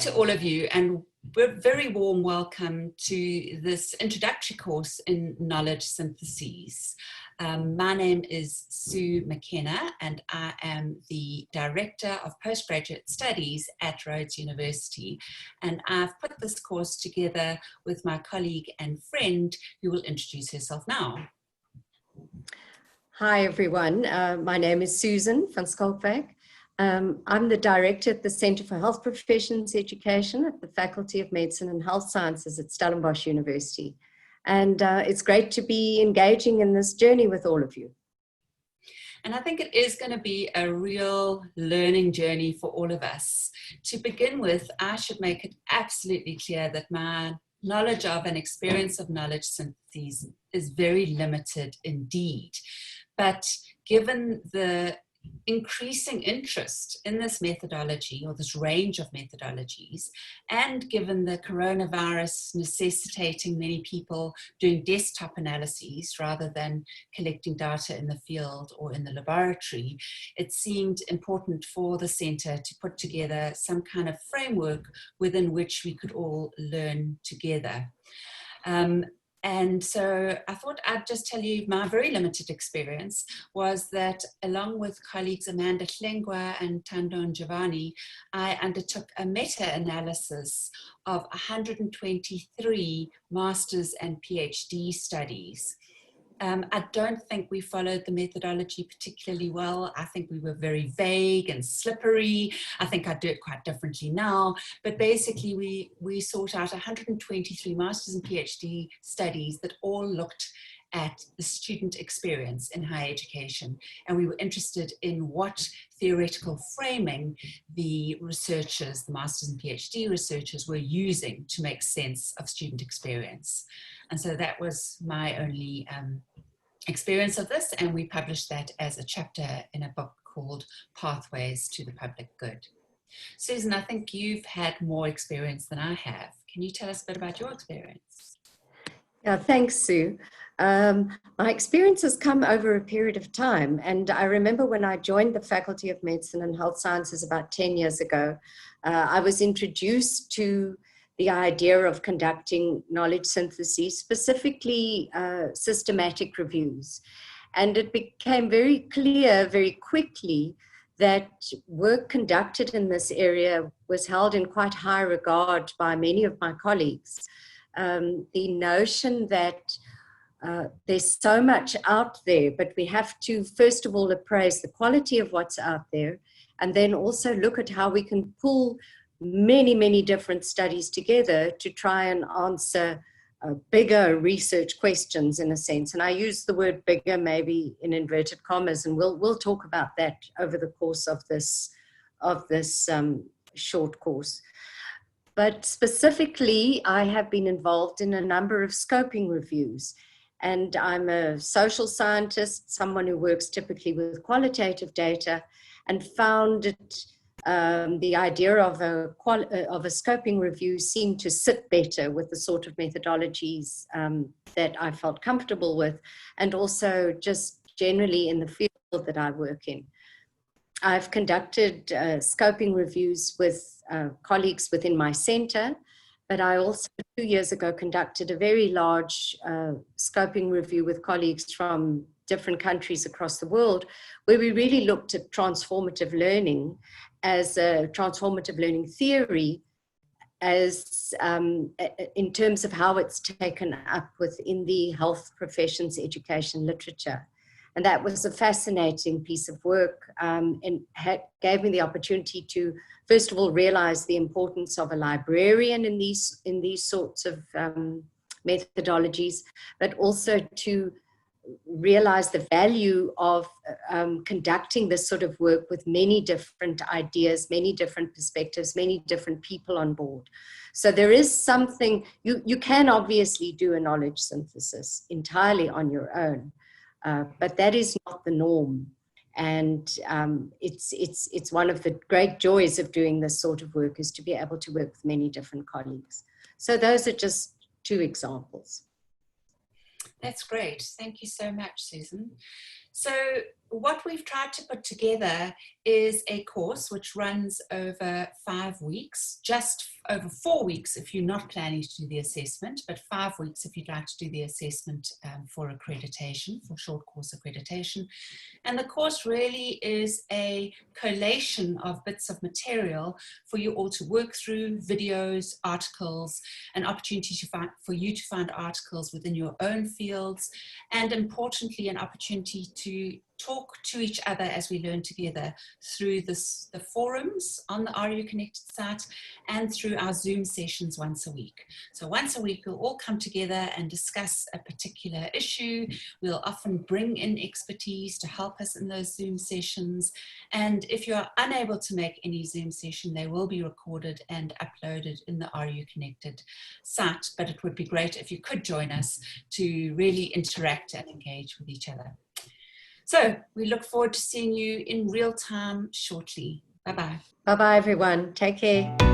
to all of you, and a very warm welcome to this introductory course in Knowledge Syntheses. My name is Sue McKenna, and I am the Director of Postgraduate Studies at Rhodes University. And I've put this course together with my colleague and friend, who will introduce herself now. Hi, everyone. My name is Susan van Skalkwyk. I'm the director at the Center for Health Professions Education at the Faculty of Medicine and Health Sciences at Stellenbosch University. And it's great to be engaging in this journey with all of you. And I think it is going to be a real learning journey for all of us. To begin with, I should make it absolutely clear that my knowledge of and experience of knowledge syntheses is very limited indeed. But given the increasing interest in this methodology, or this range of methodologies, and given the coronavirus necessitating many people doing desktop analyses rather than collecting data in the field or in the laboratory, it seemed important for the centre to put together some kind of framework within which we could all learn together. And so I thought I'd just tell you my very limited experience was that, along with colleagues Amanda Hlengwa and Tandon Giovanni, I undertook a meta-analysis of 123 master's and PhD studies. I don't think we followed the methodology particularly well. I think we were very vague and slippery. I think I do it quite differently now. But basically, we sought out 123 master's and PhD studies that all looked at the student experience in higher education. And we were interested in what theoretical framing the researchers, the master's and PhD researchers, were using to make sense of student experience. And so that was my only experience of this, and we published that as a chapter in a book called Pathways to the Public Good. Susan, I think you've had more experience than I have. Can you tell us a bit about your experience? Yeah, thanks, Sue. My experience has come over a period of time, and I remember when I joined the Faculty of Medicine and Health Sciences about 10 years ago, I was introduced to the idea of conducting knowledge syntheses, specifically systematic reviews. And it became very clear very quickly that work conducted in this area was held in quite high regard by many of my colleagues. The notion that there's so much out there, but we have to first of all appraise the quality of what's out there, and then also look at how we can pull many different studies together to try and answer bigger research questions, in a sense. And I use the word bigger maybe in inverted commas, and we'll talk about that over the course of this short course. But specifically, I have been involved in a number of scoping reviews, and I'm a social scientist, someone who works typically with qualitative data, and found it the idea of a scoping review seemed to sit better with the sort of methodologies that I felt comfortable with, and also just generally in the field that I work in. I've conducted scoping reviews with colleagues within my center, but I also 2 years ago conducted a very large scoping review with colleagues from different countries across the world, where we really looked at transformative learning as a transformative learning theory, as in terms of how it's taken up within the health professions education literature. And that was a fascinating piece of work, and gave me the opportunity to, first of all, realize the importance of a librarian in these sorts of methodologies, but also to realize the value of conducting this sort of work with many different ideas, many different perspectives, many different people on board. So there is something, you can obviously do a knowledge synthesis entirely on your own, but that is not the norm. And it's one of the great joys of doing this sort of work, is to be able to work with many different colleagues. So those are just two examples. That's great. Thank you so much, Susan. So what we've tried to put together is a course which runs over 5 weeks, just over 4 weeks if you're not planning to do the assessment, but 5 weeks if you'd like to do the assessment for accreditation, for short course accreditation. And the course really is a collation of bits of material for you all to work through, videos, articles, an opportunity for you to find articles within your own fields, and importantly, an opportunity to talk to each other as we learn together through the forums on the RU Connected site and through our Zoom sessions once a week. So once a week, we'll all come together and discuss a particular issue. We'll often bring in expertise to help us in those Zoom sessions. And if you're unable to make any Zoom session, they will be recorded and uploaded in the RU Connected site. But it would be great if you could join us to really interact and engage with each other. So we look forward to seeing you in real time shortly. Bye-bye. Bye-bye, everyone. Take care.